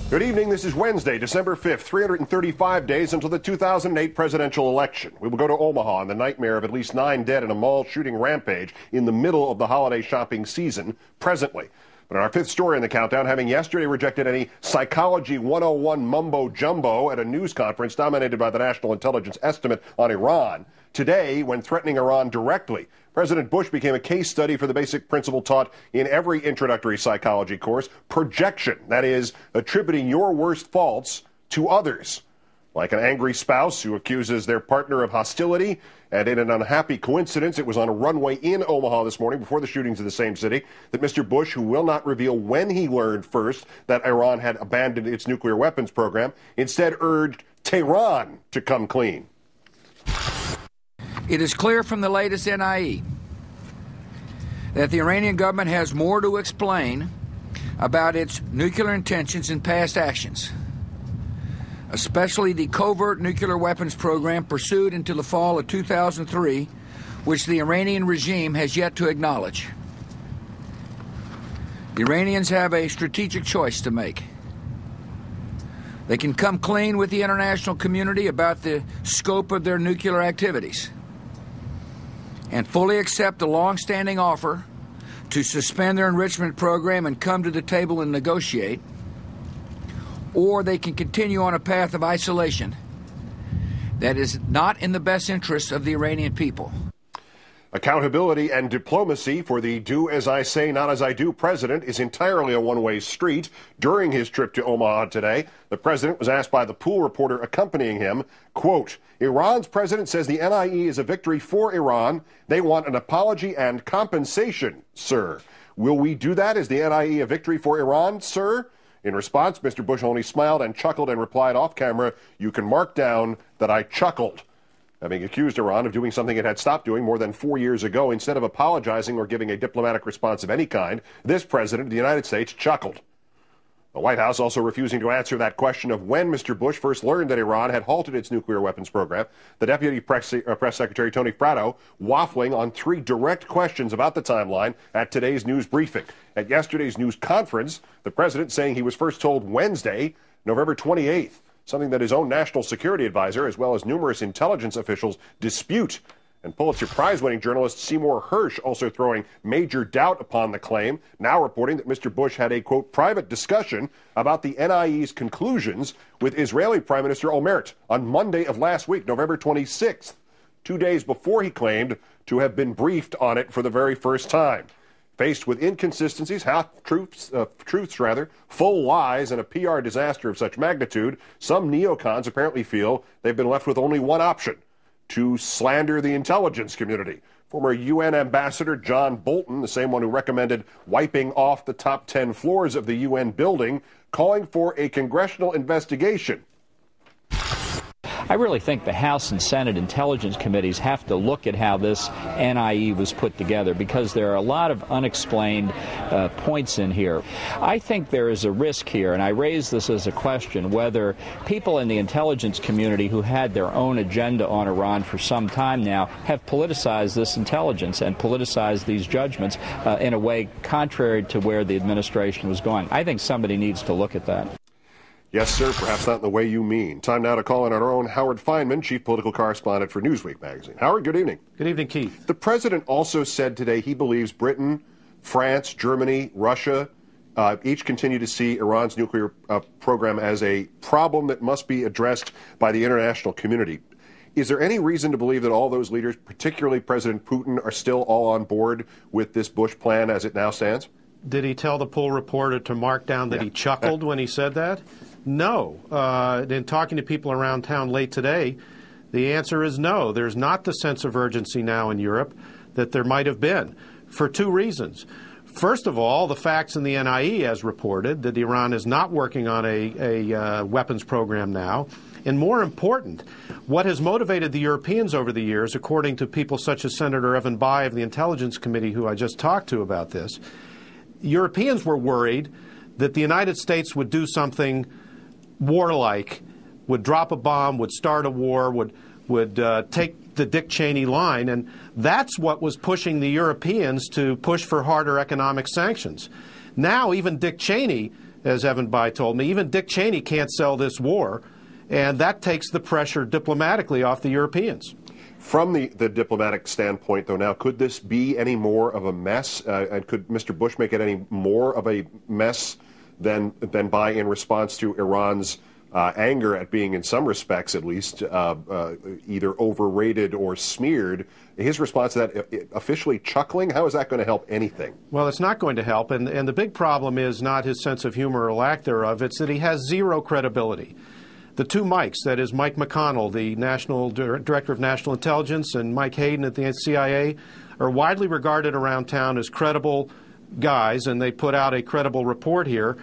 Good evening. This is Wednesday, December 5th, 335 days until the 2008 presidential election. We will go to Omaha and the nightmare of at least 9 dead in a mall shooting rampage in the middle of the holiday shopping season presently. But in our fifth story in the countdown, having yesterday rejected any Psychology 101 mumbo-jumbo at a news conference dominated by the National Intelligence Estimate on Iran, today, when threatening Iran directly, President Bush became a case study for the basic principle taught in every introductory psychology course, projection, that is, attributing your worst faults to others. Like an angry spouse who accuses their partner of hostility, and in an unhappy coincidence, it was on a runway in Omaha this morning before the shootings in the same city that Mr. Bush, who will not reveal when he learned first that Iran had abandoned its nuclear weapons program, instead urged Tehran to come clean. It is clear from the latest NIE that the Iranian government has more to explain about its nuclear intentions and past actions, especially the covert nuclear weapons program pursued until the fall of 2003, which the Iranian regime has yet to acknowledge. The Iranians have a strategic choice to make. They can come clean with the international community about the scope of their nuclear activities and fully accept the long-standing offer to suspend their enrichment program and come to the table and negotiate, or they can continue on a path of isolation that is not in the best interest of the Iranian people. Accountability and diplomacy for the do as I say, not as I do president is entirely a one-way street. During his trip to Omaha today, the president was asked by the pool reporter accompanying him, quote, Iran's president says the NIE is a victory for Iran. They want an apology and compensation, sir. Will we do that? Is the NIE a victory for Iran, sir? In response, Mr. Bush only smiled and chuckled and replied off camera, you can mark down that I chuckled. Having accused Iran of doing something it had stopped doing more than 4 years ago, instead of apologizing or giving a diplomatic response of any kind, this president of the United States chuckled. The White House also refusing to answer that question of when Mr. Bush first learned that Iran had halted its nuclear weapons program. The Deputy Press Secretary Tony Fratto waffling on 3 direct questions about the timeline at today's news briefing. At yesterday's news conference, the president saying he was first told Wednesday, November 28th. Something that his own national security advisor, as well as numerous intelligence officials, dispute. And Pulitzer Prize-winning journalist Seymour Hersh also throwing major doubt upon the claim, now reporting that Mr. Bush had a, quote, private discussion about the NIE's conclusions with Israeli Prime Minister Olbermann on Monday of last week, November 26th, 2 days before he claimed to have been briefed on it for the very first time. Faced with inconsistencies, half-truths, full lies, and a PR disaster of such magnitude, some neocons apparently feel they've been left with only one option, to slander the intelligence community. Former UN Ambassador John Bolton, the same one who recommended wiping off the top 10 floors of the UN building, calling for a congressional investigation. I really think the House and Senate Intelligence Committees have to look at how this NIE was put together, because there are a lot of unexplained points in here. I think there is a risk here, and I raise this as a question, whether people in the intelligence community who had their own agenda on Iran for some time now have politicized this intelligence and politicized these judgments in a way contrary to where the administration was going. I think somebody needs to look at that. Yes, sir, perhaps not in the way you mean. Time now to call in our own Howard Fineman, chief political correspondent for Newsweek magazine. Howard, good evening. Good evening, Keith. The president also said today he believes Britain, France, Germany, Russia, each continue to see Iran's nuclear program as a problem that must be addressed by the international community. Is there any reason to believe that all those leaders, particularly President Putin, are still all on board with this Bush plan as it now stands? Did he tell the pool reporter to mark down that he chuckled when he said that? No. In talking to people around town late today, the answer is no. There's not the sense of urgency now in Europe that there might have been, for 2 reasons. First of all, the facts in the NIE, as reported, that Iran is not working on a weapons program now. And more important, what has motivated the Europeans over the years, according to people such as Senator Evan Bayh of the Intelligence Committee, who I just talked to about this, Europeans were worried that the United States would do something warlike, would drop a bomb, would start a war, would take the Dick Cheney line, and that's what was pushing the Europeans to push for harder economic sanctions. Now even Dick Cheney as Evan Bayh told me. Even Dick Cheney can't sell this war, and that takes the pressure diplomatically off the Europeans. From the diplomatic standpoint, though, now, could this be any more of a mess? And could Mr. Bush make it any more of a mess than Bayh in response to Iran's anger at being, in some respects at least, either overrated or smeared? His response to that, officially chuckling, how is that going to help anything? Well, it's not going to help, and the big problem is not his sense of humor or lack thereof. It's that he has zero credibility. The two Mikes, that is Mike McConnell, the National Director of National Intelligence, and Mike Hayden at the CIA, are widely regarded around town as credible guys, and they put out a credible report here.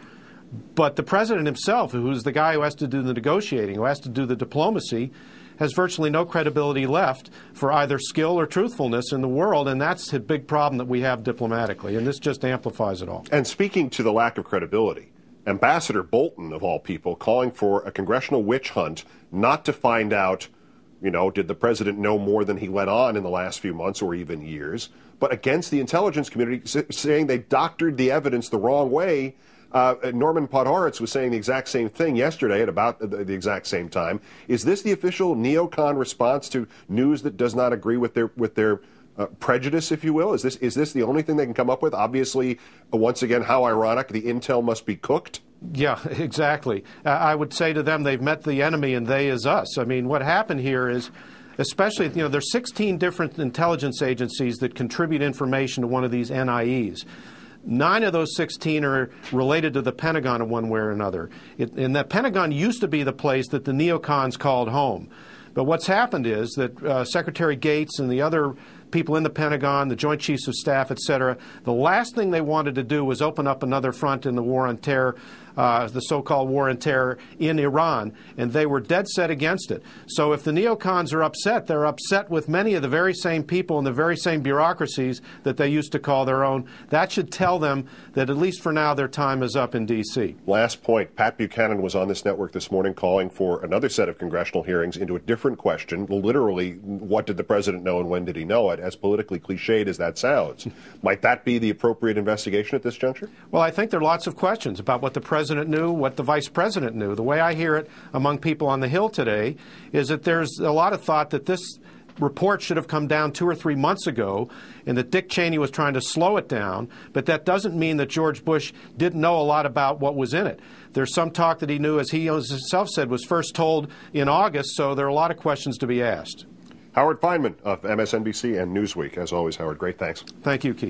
But the president himself, who's the guy who has to do the negotiating, who has to do the diplomacy, has virtually no credibility left for either skill or truthfulness in the world, and that's the big problem that we have diplomatically, and this just amplifies it all. And speaking to the lack of credibility, Ambassador Bolton, of all people, calling for a congressional witch hunt, not to find out, did the president know more than he let on in the last few months or even years, but against the intelligence community, saying they doctored the evidence the wrong way. Norman Podhoretz was saying the exact same thing yesterday at about the exact same time. Is this the official neocon response to news that does not agree with their prejudice, if you will? Is this the only thing they can come up with? Obviously, once again, how ironic, the intel must be cooked. Yeah, exactly. I would say to them, they've met the enemy and they is us. I mean, what happened here is, especially, there's 16 different intelligence agencies that contribute information to one of these NIEs. 9 of those 16 are related to the Pentagon in one way or another. And the Pentagon used to be the place that the neocons called home. But what's happened is that Secretary Gates and the other people in the Pentagon, the Joint Chiefs of Staff, et cetera, the last thing they wanted to do was open up another front in the war on terror, the so-called war on terror in Iran, and they were dead set against it. So if the neocons are upset, they're upset with many of the very same people and the very same bureaucracies that they used to call their own. That should tell them that at least for now their time is up in D.C. Last point, Pat Buchanan was on this network this morning calling for another set of congressional hearings into a different question, literally, what did the president know and when did he know it, as politically cliched as that sounds. Might that be the appropriate investigation at this juncture? Well, I think there are lots of questions about what the president knew, what the vice president knew. The way I hear it among people on the Hill today is that there's a lot of thought that this report should have come down 2 or 3 months ago and that Dick Cheney was trying to slow it down, but that doesn't mean that George Bush didn't know a lot about what was in it. There's some talk that he knew, as he himself said, was first told in August, so there are a lot of questions to be asked. Howard Fineman of MSNBC and Newsweek. As always, Howard, great thanks. Thank you, Keith.